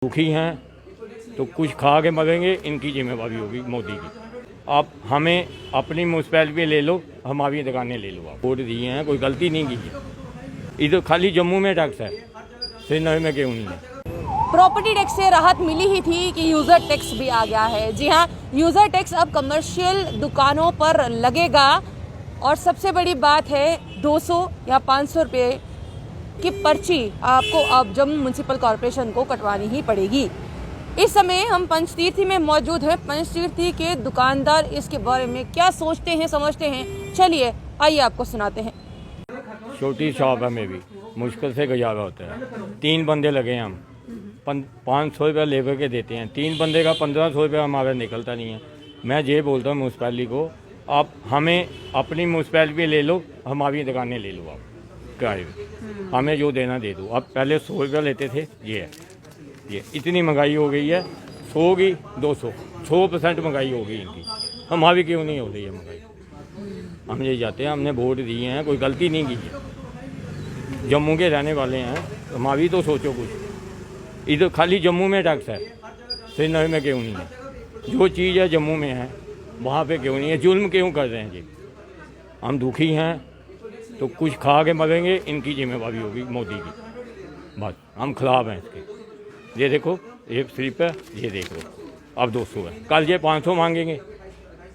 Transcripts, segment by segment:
दुखी हैं तो कुछ खा के मरेंगे, इनकी जिम्मेवारी होगी मोदी की। आप हमें अपनी म्यूनसिपैलिटी ले लो, हमारी दुकानें ले लो। आप वोट दिए हैं, कोई गलती नहीं की है। इधर खाली जम्मू में टैक्स है, श्रीनगर में क्यों नहीं है? प्रॉपर्टी टैक्स से राहत मिली ही थी कि यूज़र टैक्स भी आ गया है। जी हाँ, यूज़र टैक्स अब कमर्शियल दुकानों पर लगेगा और सबसे बड़ी बात है 200 या 500 रुपये की पर्ची आपको अब जम्मू म्यूनसिपल कॉरपोरेशन को कटवानी ही पड़ेगी। इस समय हम पंचतीर्थी में मौजूद हैं। पंचतीर्थी के दुकानदार इसके बारे में क्या सोचते हैं, समझते हैं, चलिए आइए आपको सुनाते हैं। छोटी शॉप है में भी मुश्किल से गुजारा होता है। 3 बंदे लगे हैं, हम 500 रुपये लेबर के देते हैं। 3 बंदे का 1500 रुपये हमारा निकलता नहीं है। मैं ये बोलता हूँ म्यूनसिपैलिटी को, आप हमें अपनी म्यूनसिपैलिटी ले लो, हमारी दुकानें ले लो। आप किराए पे हमें जो देना दे दो। अब पहले 100 रुपये लेते थे, ये है, ये इतनी महंगाई हो गई है। 100 की 200, 100% महंगाई हो गई इनकी। हमारी क्यों नहीं हो रही है महंगाई? हम ये चाहते हैं, हमने वोट दिए हैं, कोई गलती नहीं की है। जम्मू के रहने वाले हैं, हमारी तो सोचो कुछ। इधर खाली जम्मू में टैक्स है, श्रीनगर में क्यों नहीं है? जो चीज़ है जम्मू में है, वहाँ पे क्यों नहीं है? जुल्म क्यों कर रहे हैं जी? हम दुखी हैं तो कुछ खा के मरेंगे, इनकी जिम्मेवारी होगी मोदी की। बस हम खिलाफ हैं इसके। ये देखो, एक स्लिप है, ये देख लो, अब 200 है, कल ये 500 मांगेंगे।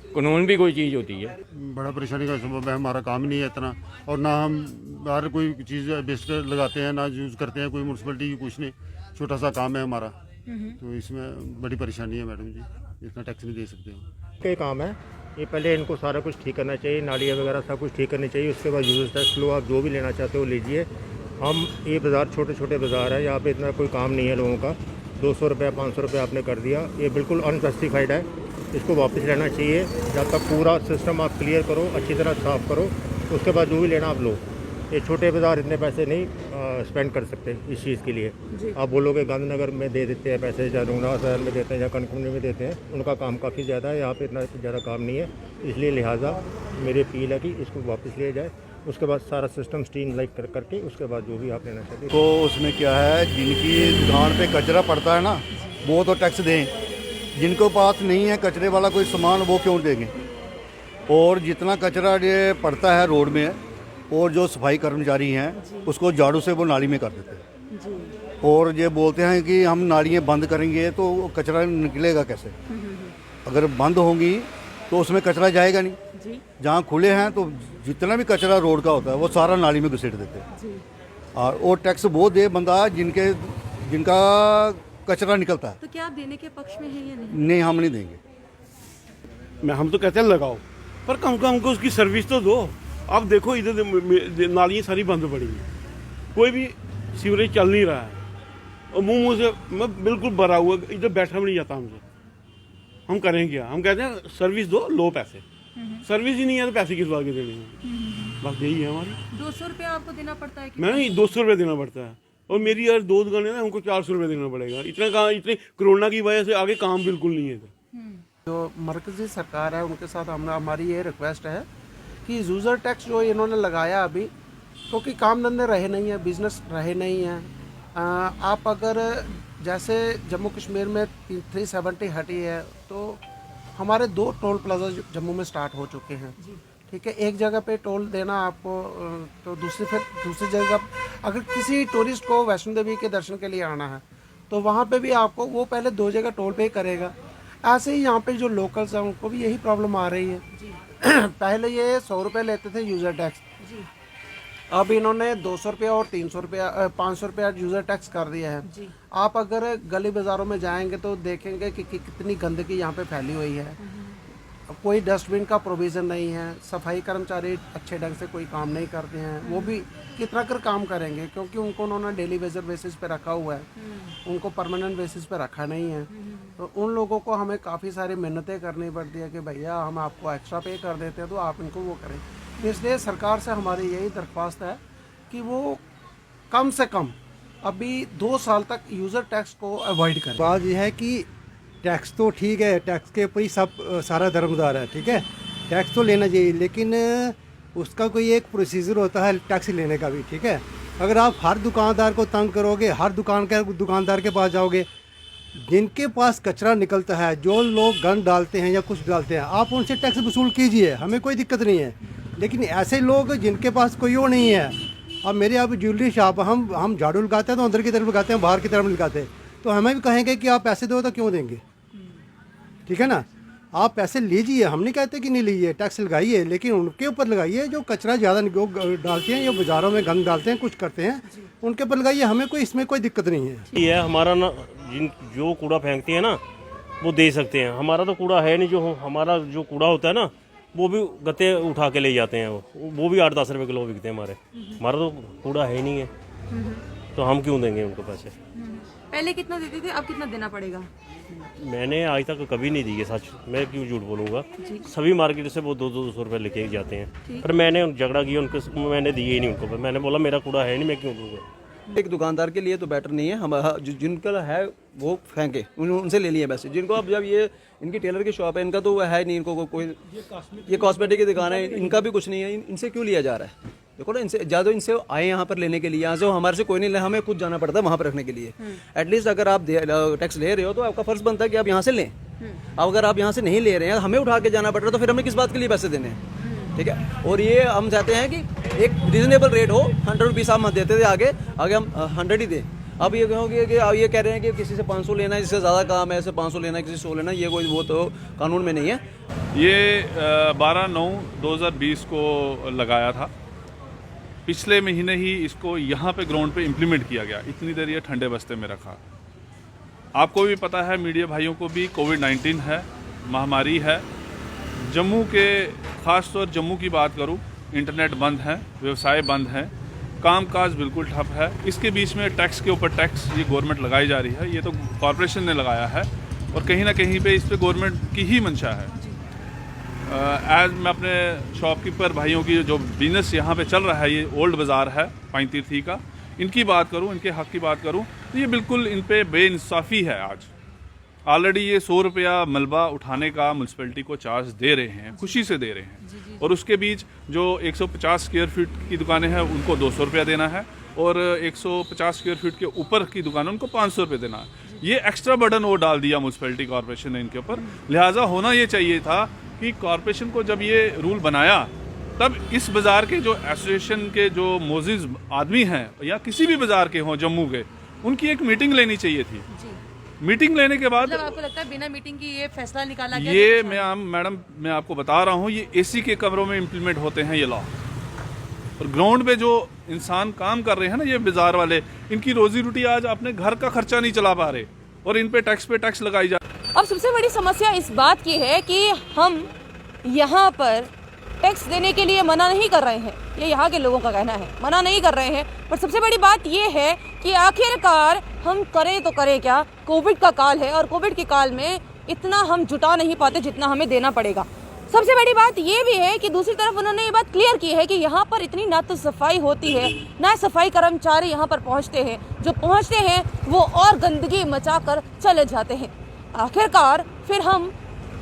कानून भी कोई चीज़ होती है। बड़ा परेशानी का सबब है, हमारा काम ही नहीं है इतना, और ना हम बाहर कोई चीज़ बेचकर लगाते हैं, ना यूज़ करते हैं कोई म्यूनसिपलिटी की, कुछ नहीं। छोटा सा काम है हमारा, तो इसमें बड़ी परेशानी है मैडम जी, इतना टैक्स नहीं दे सकते हम। कई काम है, ये पहले इनको सारा कुछ ठीक करना चाहिए, नालियाँ वगैरह सब कुछ ठीक करनी चाहिए। उसके बाद यूज़र टैक्स लो, आप जो भी लेना चाहते हो लीजिए। हम ये बाज़ार छोटे छोटे बाज़ार है, यहाँ पे इतना कोई काम नहीं है लोगों का। 200 रुपये 500 रुपये आपने कर दिया, ये बिल्कुल अनजस्टिफाइड है। इसको वापस लेना चाहिए। जब तक पूरा सिस्टम आप क्लियर करो, अच्छी तरह साफ़ करो, उसके बाद जो भी लेना आप लो। ये छोटे बाज़ार इतने पैसे नहीं स्पेंड कर सकते इस चीज़ के लिए। आप बोलोगे गांधीनगर में दे देते हैं पैसे, या रंगनाथ शहर में देते हैं, या कनकपुर में देते हैं, उनका काम काफ़ी ज़्यादा है। यहाँ पे इतना ज़्यादा काम नहीं है, इसलिए लिहाजा मेरी अपील है कि इसको वापस लिया जाए। उसके बाद सारा सिस्टम स्टीम लाइक करके उसके बाद जो भी आप लेना चाहते हैं। तो उसमें क्या है, जिनकी दुकान पे कचरा पड़ता है ना, वो तो टैक्स दें। जिनको पास नहीं है कचरे वाला कोई सामान, वो क्यों देंगे? और जितना कचरा ये पड़ता है रोड में, और जो सफाई कर्मचारी हैं उसको झाड़ू से वो नाली में कर देते हैं। और ये बोलते हैं कि हम नालियाँ बंद करेंगे तो कचरा निकलेगा कैसे? अगर बंद होंगी तो उसमें कचरा जाएगा नहीं। जहाँ खुले हैं तो जितना भी कचरा रोड का होता है वो सारा नाली में घसीट देते हैं। और टैक्स वो दे बंदा जिनका कचरा निकलता है। तो क्या आप देने के पक्ष में हैं या नहीं, हम नहीं देंगे। हम तो कहते हैं लगाओ, पर कम से कम हमको उसकी सर्विस तो दो। आप देखो इधर नालियाँ सारी बंद पड़ी हैं, कोई भी सीवरेज चल नहीं रहा है, और मुंह से मैं बिल्कुल भरा हुआ, इधर बैठा भी नहीं जाता हमसे। हम करें क्या? हम कहते हैं सर्विस दो, लो पैसे। सर्विस ही नहीं है तो पैसे किस बात के देने हैं? बस यही है हमारी। 200 रुपये आपको देना पड़ता है? नहीं, 200 रुपये देना पड़ता है। और मेरी यार 2 दुकानें ना, हमको 400 रुपये देना पड़ेगा। इतना काम, इतने कोरोना की वजह से आगे काम बिल्कुल नहीं है। जो मरकजी सरकार है उनके साथ हमारी ये रिक्वेस्ट है कि यूज़र टैक्स जो इन्होंने लगाया अभी, क्योंकि काम धंधे रहे नहीं है, बिजनेस रहे नहीं है। आप अगर जैसे जम्मू कश्मीर में 370 हटी है, तो हमारे 2 टोल प्लाजा जम्मू में स्टार्ट हो चुके हैं। ठीक है, एक जगह पे टोल देना आपको, तो दूसरी जगह अगर किसी टूरिस्ट को वैष्णो देवी के दर्शन के लिए आना है तो वहाँ पे भी आपको वो पहले 2 जगह टोल पे करेगा। ऐसे ही यहाँ पे जो लोकल्स हैं उनको भी यही प्रॉब्लम आ रही है। पहले ये 100 रुपये लेते थे यूज़र टैक्स, अब इन्होंने 200 रुपया और 300 रुपया 500 रुपया यूज़र टैक्स कर दिया है। आप अगर गली बाज़ारों में जाएंगे तो देखेंगे कि कितनी गंदगी यहाँ पे फैली हुई है। कोई डस्टबिन का प्रोविज़न नहीं है, सफाई कर्मचारी अच्छे ढंग से कोई काम नहीं करते हैं। वो भी कितना कर काम करेंगे, क्योंकि उनको उन्होंने डेली बेसिस पे रखा हुआ है, उनको परमानेंट बेसिस पे रखा नहीं है। तो उन लोगों को हमें काफ़ी सारी मेहनतें करनी पड़ती है कि भैया हम आपको एक्स्ट्रा पे कर देते हैं तो आप इनको वो करें। इसलिए सरकार से हमारी यही दरख्वास्त है कि वो कम से कम अभी 2 साल तक यूज़र टैक्स को अवॉइड करें। बात यह है कि टैक्स तो ठीक है, टैक्स के ऊपर ही सब सारा धर्मदार है, ठीक है, टैक्स तो लेना चाहिए, लेकिन उसका कोई एक प्रोसीजर होता है टैक्स लेने का भी, ठीक है। अगर आप हर दुकानदार को तंग करोगे, हर दुकानदार के पास जाओगे, जिनके पास कचरा निकलता है, जो लोग गंद डालते हैं या कुछ डालते हैं, आप उनसे टैक्स वसूल कीजिए, हमें कोई दिक्कत नहीं है। लेकिन ऐसे लोग जिनके पास कोई वो नहीं है, अब मेरे यहाँ पे ज्वेलरी शॉप, हम झाड़ू लगाते हैं तो अंदर की तरफ लगाते हैं, बाहर की तरफ लगाते हैं, तो हमें भी कहेंगे कि आप पैसे दो तो क्यों देंगे? ठीक है ना, आप पैसे लीजिए, हम नहीं कहते कि नहीं लीजिए, टैक्स लगाइए, लेकिन उनके ऊपर लगाइए जो कचरा ज़्यादा डालते हैं या बाज़ारों में गंद डालते हैं, कुछ करते हैं, उनके ऊपर लगाइए, हमें कोई इसमें कोई दिक्कत नहीं है। ये हमारा ना, जो कूड़ा फेंकते हैं ना वो दे सकते हैं, हमारा तो कूड़ा है नहीं। जो हमारा जो कूड़ा होता है ना वो भी गत्ते उठा के ले जाते हैं, वो भी 8-10 रुपए किलो बिकते हैं हमारा तो कूड़ा है ही नहीं है, तो हम क्यों देंगे उनको पैसे? पहले कितना देते थे, अब कितना देना पड़ेगा? मैंने आज तक कभी नहीं दी है, सच मैं क्यों झूठ बोलूँगा। सभी मार्केट से वो 200 रुपये लेके जाते हैं, पर मैंने झगड़ा किया उनको, मैंने दिए ही नहीं उनको। मैंने बोला मेरा कूड़ा है नहीं, मैं क्यों दूँगा। एक दुकानदार के लिए तो बेटर नहीं है, हम जिनका है वो फेंके, उनसे ले लिए पैसे। जिनको अब जब ये इनकी टेलर की शॉप है, इनका तो है नहीं, इनको कोई ये कॉस्मेटिक की दुकान है, इनका भी कुछ नहीं है, इनसे क्यों लिया जा रहा है? देखो ना, इनसे ज़्यादा इनसे आए यहाँ पर लेने के लिए, यहाँ से हमारे से कोई नहीं ले, हमें खुद जाना पड़ता है वहाँ पर रखने के लिए। एटलीस्ट अगर आप टैक्स ले रहे हो तो आपका फर्ज बनता है कि आप यहाँ से लें। अब अगर आप यहाँ से नहीं ले रहे हैं, हमें उठा के जाना पड़ रहा है, तो फिर हमें किस बात के लिए पैसे देने हैं? ठीक है, और ये हम चाहते हैं कि एक रीजनेबल रेट हो। 100 रुपीज़ हम देते थे, आगे हम 100 ही दें। अब ये कहोगे कि अब ये कह रहे हैं कि किसी से 500 लेना है, जिससे ज़्यादा काम है, ऐसे 500 लेना है, किसी से 100 लेना है, ये कोई वो तो कानून में नहीं है। ये 12/9/2020 को लगाया था, पिछले महीने ही इसको यहाँ पे ग्राउंड पे इम्प्लीमेंट किया गया। इतनी देर ये ठंडे बस्ते में रखा। आपको भी पता है, मीडिया भाइयों को भी, कोविड-19 है, महामारी है। जम्मू के, ख़ास तौर जम्मू की बात करूँ, इंटरनेट बंद है, व्यवसाय बंद है, कामकाज बिल्कुल ठप है। इसके बीच में टैक्स के ऊपर टैक्स ये गवर्नमेंट लगाई जा रही है। ये तो कॉरपोरेशन ने लगाया है और कहीं ना कहीं पे इस पे गवर्नमेंट की ही मंशा है। एज मैं अपने शॉपकीपर भाइयों की जो बिजनेस यहाँ पे चल रहा है, ये ओल्ड बाज़ार है पाइतीर्थी का, इनकी बात करूँ, इनके हक़ की बात करूँ, तो ये बिल्कुल इन पे बेइंसाफ़ी है। आज ऑलरेडी ये 100 रुपया मलबा उठाने का म्यूनसिपैलिटी को चार्ज दे रहे हैं, खुशी से दे रहे हैं, और उसके बीच जो 150 स्क्वायर फीट की दुकानें हैं उनको 200 रुपया देना है, और 150 स्क्वायर फीट के ऊपर की दुकानें उनको 500 रुपये देना है। ये एक्स्ट्रा बर्डन वो डाल दिया म्यूनसिपैलिटी कॉर्पोरेशन ने इनके ऊपर। लिहाजा होना ये चाहिए था कि कॉर्पोरेशन को जब ये रूल बनाया, तब इस बाज़ार के जो एसोसिएशन के जो मोजिज़ आदमी हैं या किसी भी बाज़ार के हों जम्मू के, उनकी एक मीटिंग लेनी चाहिए थी। मीटिंग लेने के बाद, मतलब आपको लगता है बिना मीटिंग की ये फैसला निकाला गया? ये मैडम मैं आपको बता रहा हूँ, ये एसी के कमरों में इम्प्लीमेंट होते हैं ये लॉ, और ग्राउंड पे जो इंसान काम कर रहे हैं ना, ये बाजार वाले, इनकी रोजी रोटी आज अपने घर का खर्चा नहीं चला पा रहे, और इन पे टैक्स लगाई जा। अब सबसे बड़ी समस्या इस बात की है कि हम यहाँ पर टैक्स देने के लिए मना नहीं कर रहे हैं, ये यहाँ के लोगों का कहना है, मना नहीं कर रहे हैं, पर सबसे बड़ी बात ये है कि आखिरकार हम करें तो करें क्या? कोविड का काल है, और कोविड के काल में इतना हम जुटा नहीं पाते जितना हमें देना पड़ेगा। सबसे बड़ी बात ये भी है कि दूसरी तरफ उन्होंने ये बात क्लियर की है कि यहाँ पर इतनी ना तो सफाई होती है, ना सफाई कर्मचारी यहाँ पर पहुँचते हैं, जो पहुँचते हैं वो और गंदगी मचा कर चले जाते हैं। आखिरकार फिर हम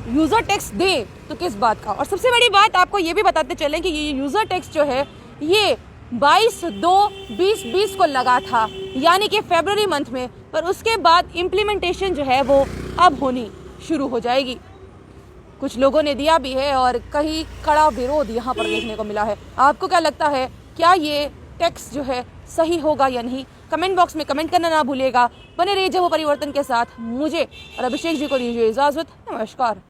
यूज़र टैक्स दें तो किस बात का? और सबसे बड़ी बात आपको ये भी बताते चलें कि ये यूज़र टैक्स जो है ये 22/2/2020 को लगा था, यानी कि फरवरी मंथ में, पर उसके बाद इम्प्लीमेंटेशन जो है वो अब होनी शुरू हो जाएगी। कुछ लोगों ने दिया भी है और कहीं कड़ा विरोध यहाँ पर देखने को मिला है। आपको क्या लगता है, क्या ये टैक्स जो है सही होगा या नहीं? कमेंट बॉक्स में कमेंट करना ना भूलिएगा। बने रहिए जम्मू परिवर्तन के साथ। मुझे और अभिषेक जी को दीजिए इजाज़त। नमस्कार।